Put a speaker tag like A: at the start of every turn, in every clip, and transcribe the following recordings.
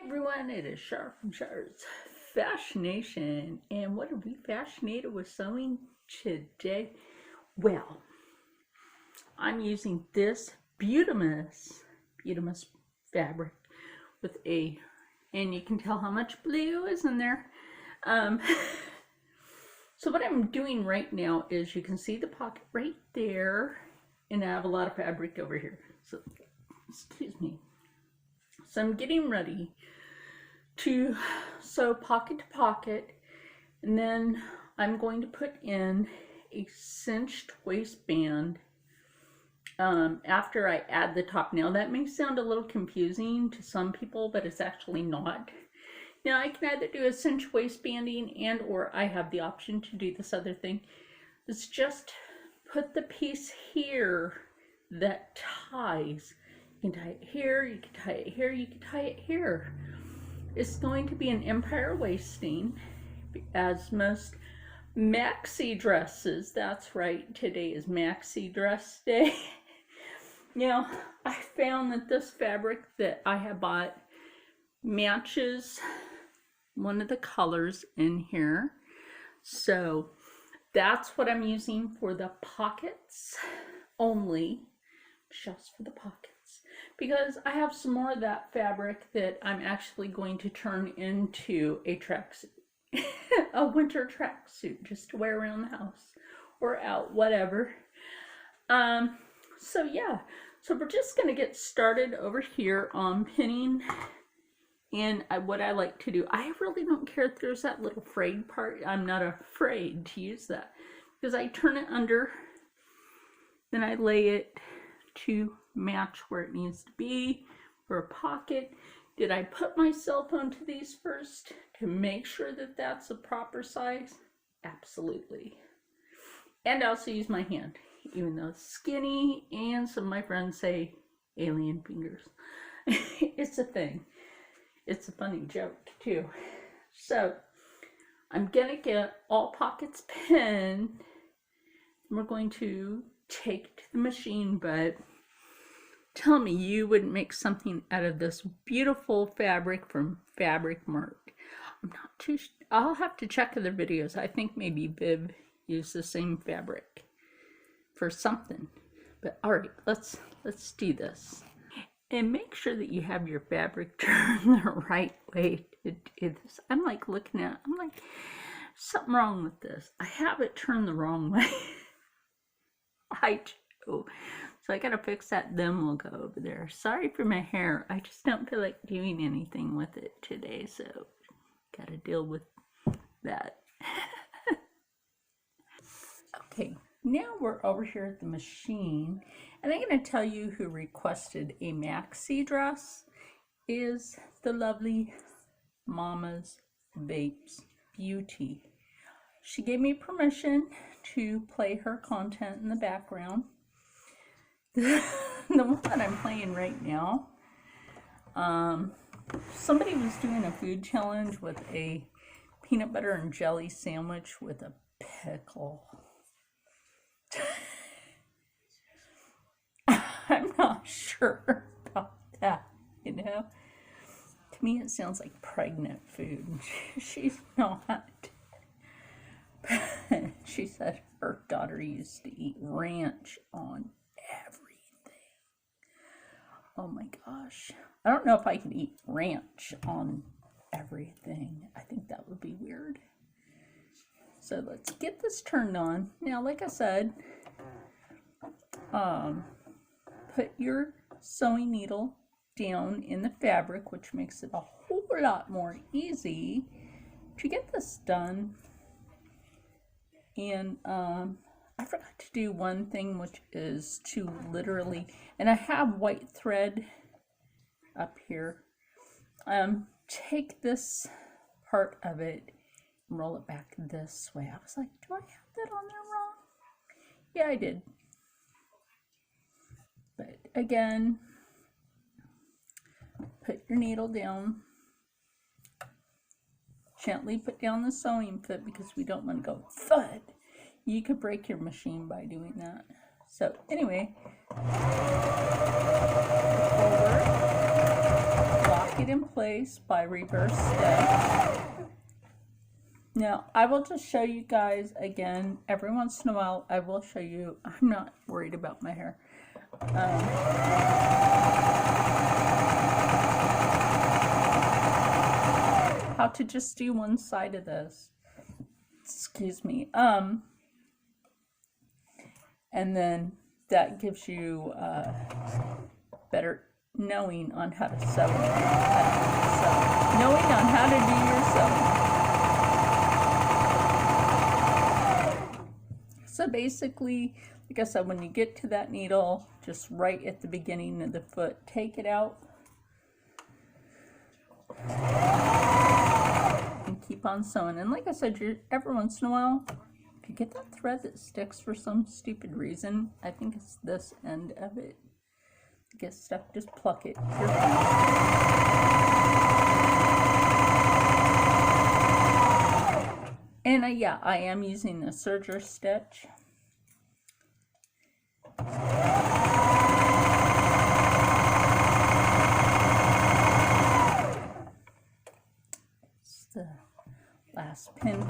A: Everyone, it is Char from Char's Fascination. And what are we fascinated with sewing today? Well, I'm using this beautimous fabric with and you can tell how much blue is in there. So what I'm doing right now is you can see the pocket right there, and I have a lot of fabric over here. So, excuse me. So I'm getting ready to sew pocket to pocket, and then I'm going to put in a cinched waistband after I add the top. Now that may sound a little confusing to some people, but it's actually not. Now I can either do a cinch waistbanding and or I have the option to do this other thing. It's just put the piece here that ties. You can tie it here, you can tie it here, you can tie it here. It's going to be an empire waisting, as most maxi dresses. That's right, today is maxi dress day. Now, I found that this fabric that I have bought matches one of the colors in here. So that's what I'm using for the pockets only, just for the pockets. Because I have some more of that fabric that I'm actually going to turn into a tracksuit. A winter tracksuit just to wear around the house or out, whatever. So yeah, so we're just going to get started over here on pinning. And what I like to do, I really don't care if there's that little frayed part. I'm not afraid to use that because I turn it under, then I lay it to match where it needs to be for a pocket. Did I put my cell phone to these first to make sure that that's the proper size? Absolutely. And I also use my hand, even though it's skinny, and some of my friends say alien fingers. It's a thing. It's a funny joke too. So I'm gonna get all pockets pinned. We're going to take it to the machine, but tell me you wouldn't make something out of this beautiful fabric from Fabric Mart. I'm not too I'll have to check other videos. I think maybe Viv used the same fabric for something. But all right, let's do this. And make sure that you have your fabric turned the right way to do this. I'm like looking at, I'm like, something wrong with this. I have it turned the wrong way. I do. So I gotta fix that, then we'll go over there. Sorry for my hair. I just don't feel like doing anything with it today, so gotta deal with that. Okay, now we're over here at the machine, and I'm gonna tell you who requested a maxi dress is the lovely Mama's Vapes Beauty. She gave me permission to play her content in the background. The one that I'm playing right now, somebody was doing a food challenge with a peanut butter and jelly sandwich with a pickle. I'm not sure about that, you know. To me it sounds like pregnant food. She's not. She said her daughter used to eat ranch on everything. Oh my gosh. I don't know if I could eat ranch on everything. I think that would be weird. So let's get this turned on. Now, like I said, put your sewing needle down in the fabric, which makes it a whole lot more easy to get this done. And I forgot to do one thing, which is to literally, and I have white thread up here, take this part of it and roll it back this way. I was like, do I have that on there wrong? Yeah, I did. But again, put your needle down. Gently put down the sewing foot because we don't want to go thud. You could break your machine by doing that. So anyway, forward, lock it in place by reverse stitch. Now, I will just show you guys again, every once in a while, I will show you, I'm not worried about my hair. How to just do one side of this. Excuse me. And then that gives you better knowing on how to sew. Knowing on how to do your sewing. So basically, like I said, when you get to that needle, just right at the beginning of the foot, take it out. And keep on sewing. And like I said, every once in a while, if you get that thread that sticks for some stupid reason, I think it's this end of it. Get stuck, just pluck it. And yeah, I am using a serger stitch. It's the last pin.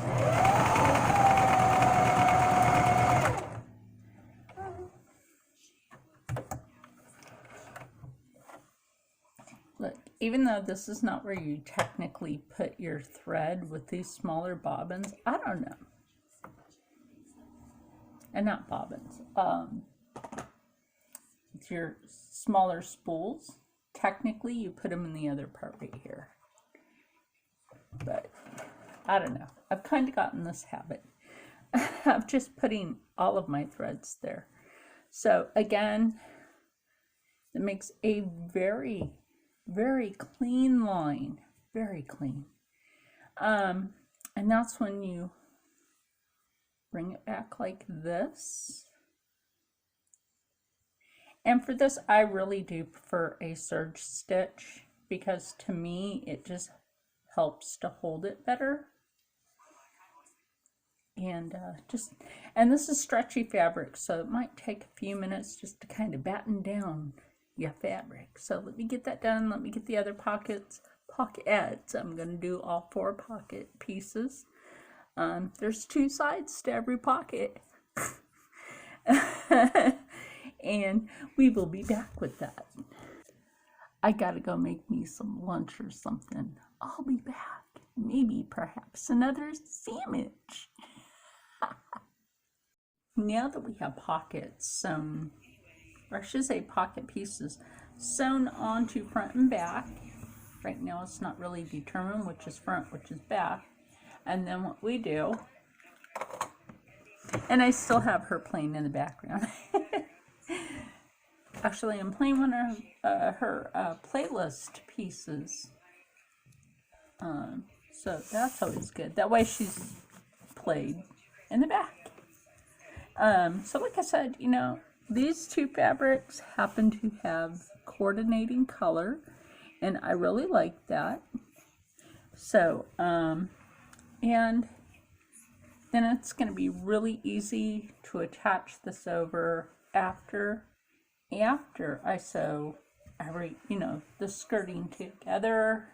A: Look, even though this is not where you technically put your thread with these smaller bobbins, I don't know. And not bobbins. With your smaller spools, technically you put them in the other part right here. But I don't know. I've kind of gotten this habit of just putting all of my threads there. So again, it makes a very clean line, very clean. And that's when you bring it back like this. And for this, I really do prefer a serge stitch because to me, it just helps to hold it better. And and this is stretchy fabric, so it might take a few minutes just to kind of batten down your fabric. So let me get that done. Let me get the other pockets. I'm going to do all 4 pocket pieces. There's 2 sides to every pocket. And we will be back with that. I gotta go make me some lunch or something. I'll be back. Maybe perhaps another sandwich. Now that we have pockets sewn, or I should say pocket pieces, sewn onto front and back. Right now it's not really determined which is front, which is back. And then what we do, and I still have her playing in the background. Actually, I'm playing one of her playlist pieces. So that's always good. That way she's played in the back. So like I said, you know, these 2 fabrics happen to have coordinating color, and I really like that. So, and then it's going to be really easy to attach this over after I sew the skirting together.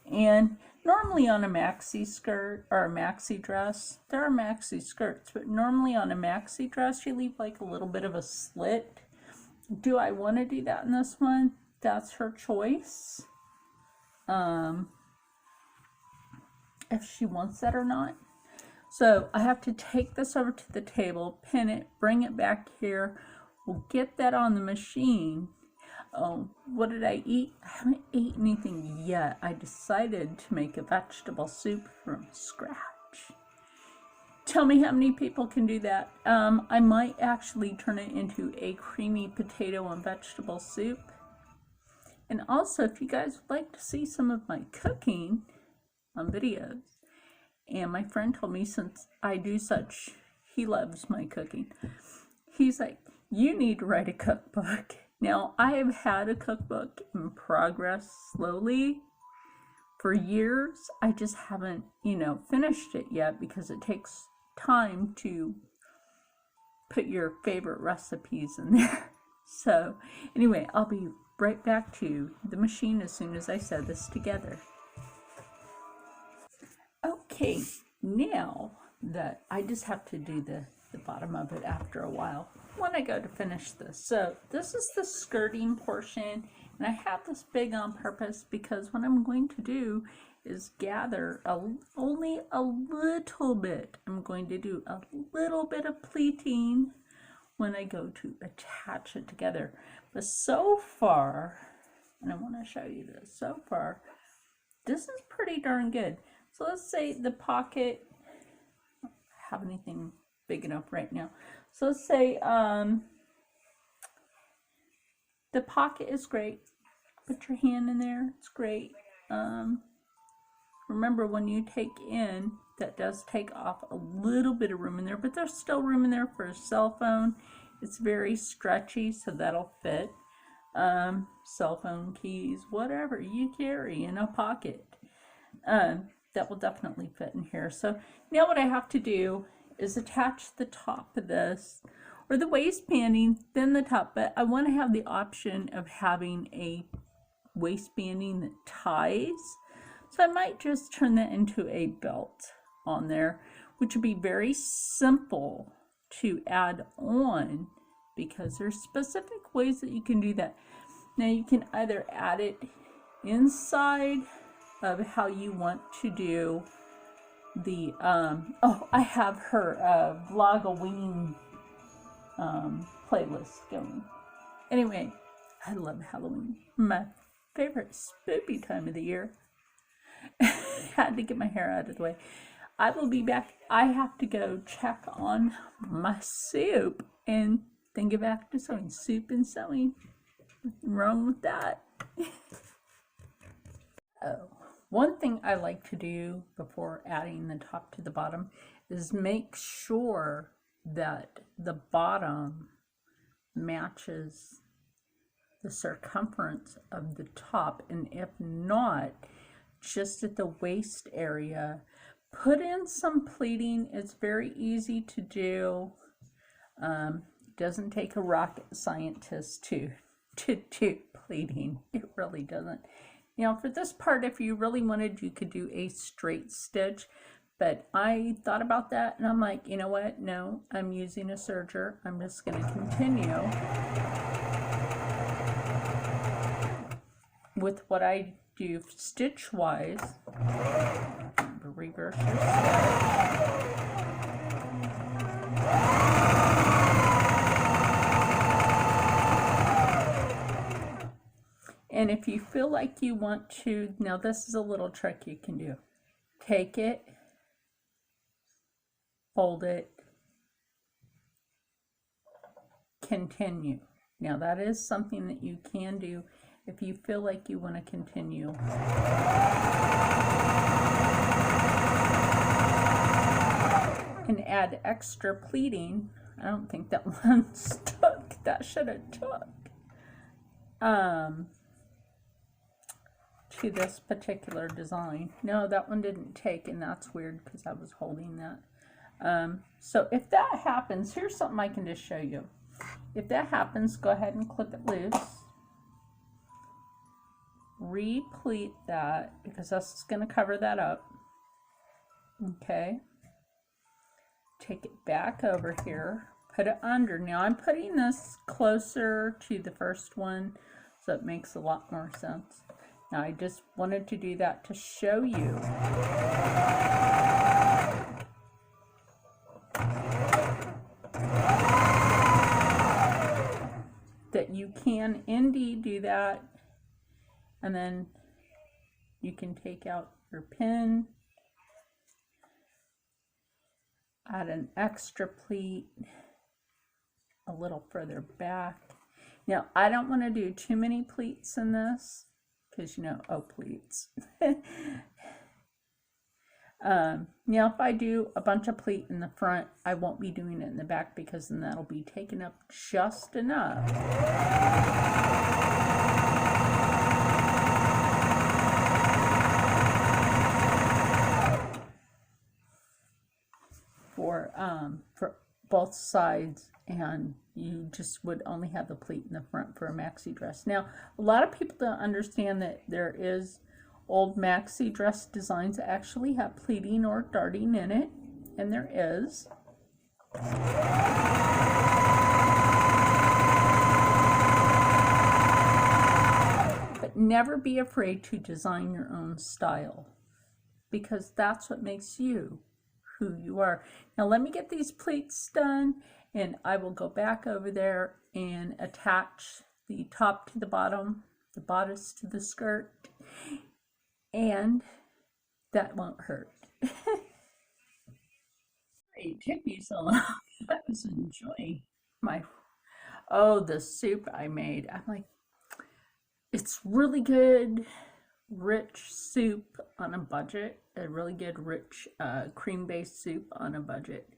A: And normally on a maxi skirt or a maxi dress, there are maxi skirts, but normally on a maxi dress, you leave like a little bit of a slit. Do I want to do that in this one? That's her choice. If she wants that or not. So I have to take this over to the table, pin it, bring it back here. We'll get that on the machine. Oh, what did I eat? I haven't ate anything yet. I decided to make a vegetable soup from scratch. Tell me how many people can do that. I might actually turn it into a creamy potato and vegetable soup. And also, if you guys would like to see some of my cooking on videos, and my friend told me since I do such, he loves my cooking. He's like, you need to write a cookbook. Now, I have had a cookbook in progress slowly for years. I just haven't, finished it yet because it takes time to put your favorite recipes in there. So, anyway, I'll be right back to the machine as soon as I sew this together. Okay, now that I just have to do the bottom of it after a while when I go to finish this. So this is the skirting portion, and I have this big on purpose because what I'm going to do is gather only a little bit. I'm going to do a little bit of pleating when I go to attach it together. But so far, and I want to show you this, so far, this is pretty darn good. So let's say the pocket, I don't have anything big enough right now. So let's say the pocket is great. Put your hand in there, it's great. Remember, when you take in, that does take off a little bit of room in there, but there's still room in there for a cell phone. It's very stretchy, so that'll fit. Cell phone, keys, whatever you carry in a pocket. That will definitely fit in here. So now what I have to do is attach the top of this, or the waistbanding, then the top, but I want to have the option of having a waistbanding that ties. So I might just turn that into a belt on there, which would be very simple to add on because there's specific ways that you can do that. Now you can either add it inside of how you want to do the oh, I have her vlog-a-ween playlist going. Anyway, I love Halloween, my favorite spooky time of the year. Had to get my hair out of the way. I will be back. I have to go check on my soup and then get back to sewing. Soup and sewing. Nothing wrong with that. Oh, one thing I like to do before adding the top to the bottom is make sure that the bottom matches the circumference of the top, and if not, just at the waist area, put in some pleating. It's very easy to do. Doesn't take a rocket scientist to do pleating. It really doesn't. You know, for this part, if you really wanted, you could do a straight stitch, but I thought about that and I'm like, you know what? No, I'm using a serger. I'm just going to continue with what I do stitch wise. Reverse your stitch. And if you feel like you want to, now this is a little trick you can do. Take it, fold it, continue. Now that is something that you can do if you feel like you want to continue. And add extra pleating. I don't think that one stuck. That should have took. To this particular design. No, that one didn't take, and that's weird because I was holding that. So if that happens, here's something I can just show you. If that happens, go ahead and clip it loose. Replete that because that's going to cover that up. Okay. Take it back over here. Put it under. Now I'm putting this closer to the first one, so it makes a lot more sense. Now I just wanted to do that to show you that you can indeed do that, and then you can take out your pin, add an extra pleat a little further back. Now I don't want to do too many pleats in this because, you know, pleats. Now if I do a bunch of pleat in the front, I won't be doing it in the back because then that'll be taken up just enough for both sides and you just would only have the pleat in the front for a maxi dress. Now, a lot of people don't understand that there is old maxi dress designs that actually have pleating or darting in it, and there is. But never be afraid to design your own style, because that's what makes you who you are. Now let me get these pleats done, and I will go back over there and attach the top to the bottom, the bodice to the skirt, and that won't hurt. It took me so long. I was enjoying the soup I made. I'm like, it's really good, rich soup on a budget. A really good, rich, cream-based soup on a budget.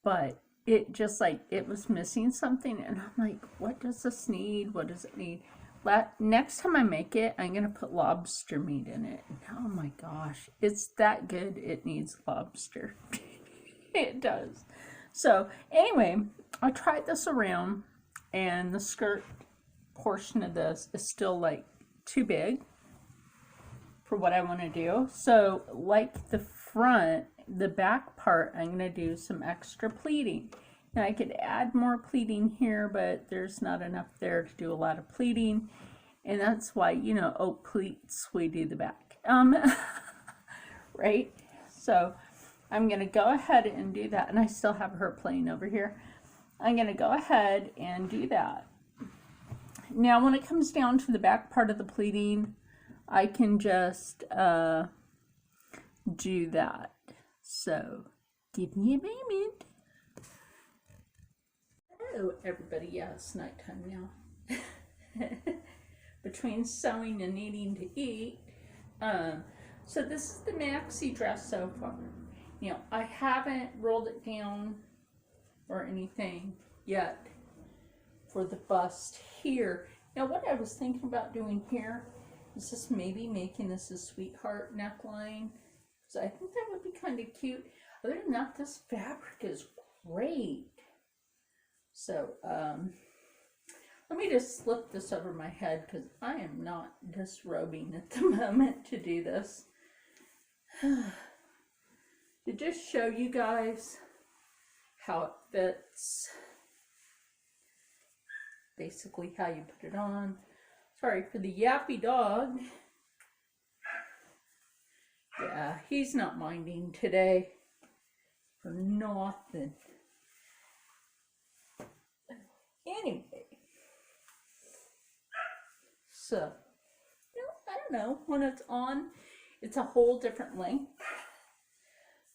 A: But it just like, it was missing something, and I'm like, what does this need? What does it need? Next time I make it, I'm gonna put lobster meat in it. Oh my gosh, it's that good. It needs lobster. It does. So anyway, I tried this around, and the skirt portion of this is still like too big for what I want to do. So like the front, the back part, I'm going to do some extra pleating. Now I could add more pleating here, but there's not enough there to do a lot of pleating, and that's why, you know, oak pleats, we do the back. Right? So I'm going to go ahead and do that, and I still have her playing over here. I'm going to go ahead and do that. Now when it comes down to the back part of the pleating, I can just do that. So give me a moment. Hello everybody. Yeah, it's nighttime now. Between sewing and needing to eat. So this is the maxi dress so far. You know, I haven't rolled it down or anything yet for the bust here. Now what I was thinking about doing here is just maybe making this a sweetheart neckline, because I think that would be kind of cute. Other than that, this fabric is great. So let me just slip this over my head, because I am not disrobing at the moment to do this. To just show you guys how it fits, basically how you put it on. Sorry for the yappy dog. Yeah, he's not minding today for nothing. Anyway, so, you know, I don't know, when it's on, it's a whole different length.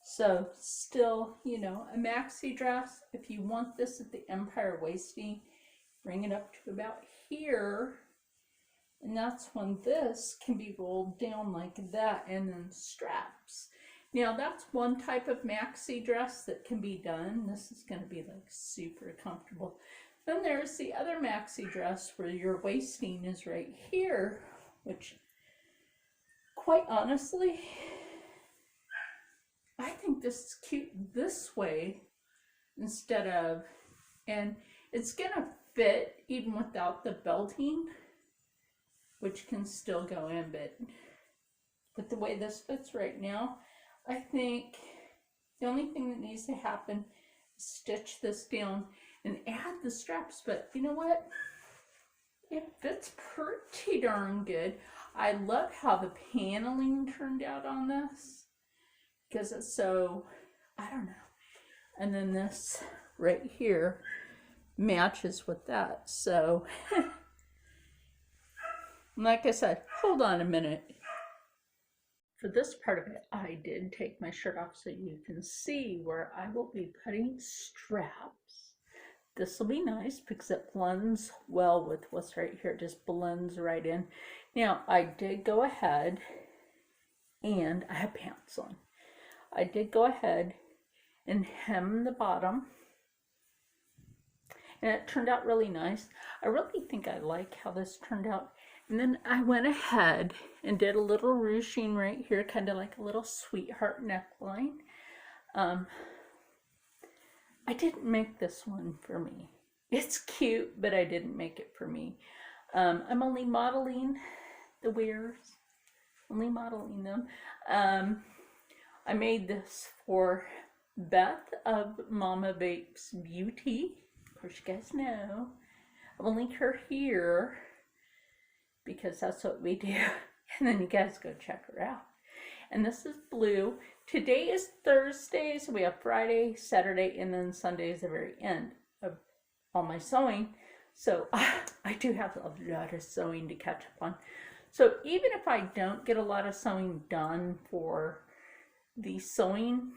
A: So still, you know, a maxi dress, if you want this at the empire waisting, bring it up to about here, and that's when this can be rolled down like that, and then straps. Now that's one type of maxi dress that can be done. This is going to be like super comfortable. Then there's the other maxi dress where your waisting is right here, which quite honestly, I think this is cute this way instead of, and it's gonna fit even without the belting, which can still go in, but the way this fits right now, I think the only thing that needs to happen is stitch this down and add the straps. But you know what? It fits pretty darn good. I love how the paneling turned out on this, because it's so, I don't know. And then this right here matches with that. So, like I said, hold on a minute. For this part of it, I did take my shirt off so you can see where I will be putting straps. This will be nice because it blends well with what's right here. It just blends right in. Now, I did go ahead, and I have pants on. I did go ahead and hem the bottom, and it turned out really nice. I really think I like how this turned out. And then I went ahead and did a little ruching right here, kind of like a little sweetheart neckline. I didn't make this one for me. It's cute, but I didn't make it for me. I'm only modeling the wears, only modeling them. I made this for Beth of Mama Bakes Beauty. Of course, you guys know. I will link her here because that's what we do. And then you guys go check her out. And this is blue. Today is Thursday, so we have Friday, Saturday, and then Sunday is the very end of all my sewing. So I do have a lot of sewing to catch up on. So even if I don't get a lot of sewing done for the sewing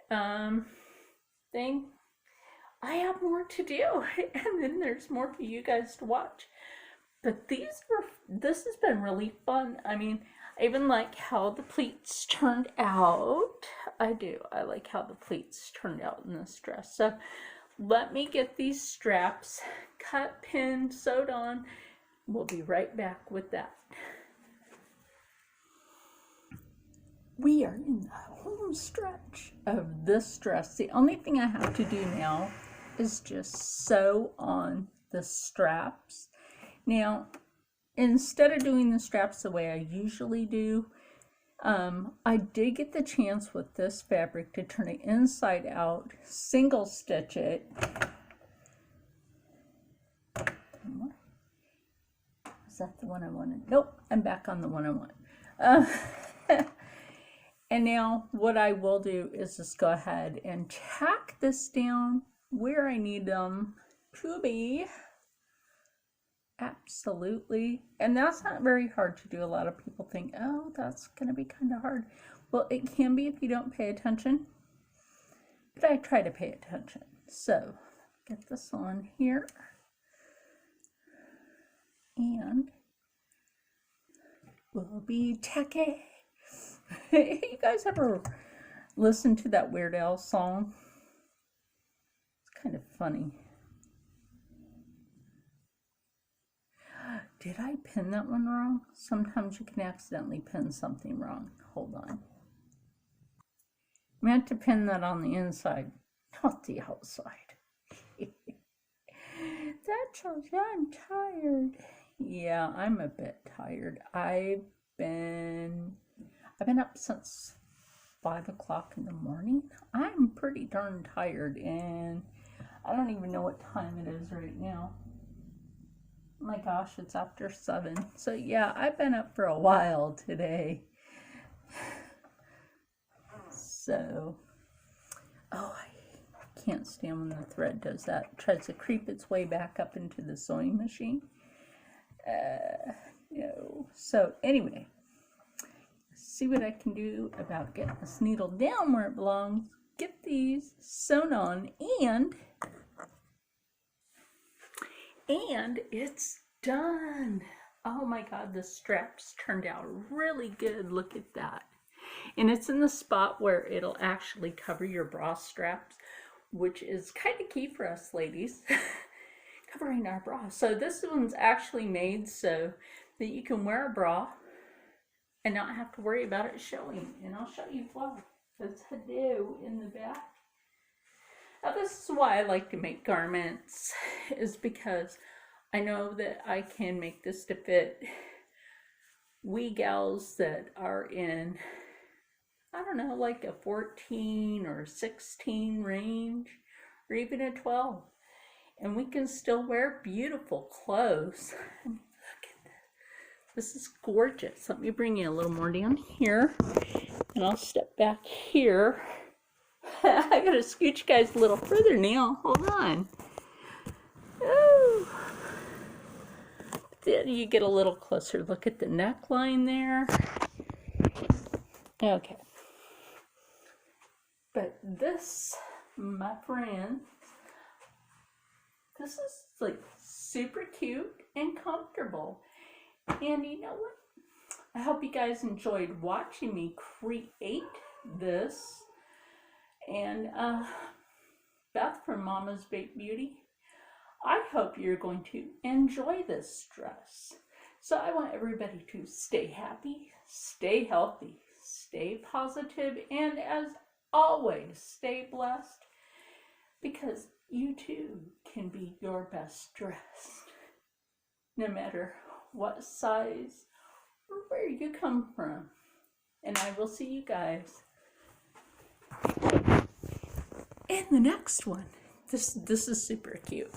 A: thing, I have more to do. And then there's more for you guys to watch. But this has been really fun. I mean, I even like how the pleats turned out. I do. I like how the pleats turned out in this dress. So let me get these straps cut, pinned, sewed on. We'll be right back with that. We are in the home stretch of this dress. The only thing I have to do now is just sew on the straps. Now, instead of doing the straps the way I usually do, I did get the chance with this fabric to turn it inside out, single stitch it. Is that the one I wanted? Nope, I'm back on the one I want. And now what I will do is just go ahead and tack this down where I need them to be. Absolutely. And that's not very hard to do. A lot of people think, oh, that's going to be kind of hard. Well, it can be if you don't pay attention. But I try to pay attention. So, get this on here. And we'll be tacking. You guys ever listen to that Weird Al song? It's kind of funny. Did I pin that one wrong? Sometimes you can accidentally pin something wrong. Hold on. I meant to pin that on the inside, not the outside. That shows you I'm tired. Yeah, I'm a bit tired. I've been up since 5 o'clock in the morning. I'm pretty darn tired, and I don't even know what time it is right now. My gosh, it's after 7. So yeah, I've been up for a while today. So, oh, I can't stand when the thread does that. It tries to creep its way back up into the sewing machine. No. So anyway, see what I can do about getting this needle down where it belongs. Get these sewn on, and it's done. Oh my God, the straps turned out really good. Look at that. And it's in the spot where it'll actually cover your bra straps, which is kind of key for us ladies, covering our bra. So this one's actually made so that you can wear a bra and not have to worry about it showing. And I'll show you why. There's hello in the back. Now this is why I like to make garments, is because I know that I can make this to fit wee gals that are in, I don't know, like a 14 or 16 range, or even a 12. And we can still wear beautiful clothes. I mean, look at this. This is gorgeous. Let me bring you a little more down here, and I'll step back here. I gotta scooch you guys a little further now. Hold on. Oh. Then you get a little closer look at the neckline there. Okay. But this, my friend, this is like super cute and comfortable. And you know what? I hope you guys enjoyed watching me create this. And Beth from Mama's Baked Beauty, I hope you're going to enjoy this dress. So I want everybody to stay happy, stay healthy, stay positive, and as always, stay blessed. because you too can be your best dressed, no matter what size or where you come from. And I will see you guys in the next one. This is super cute.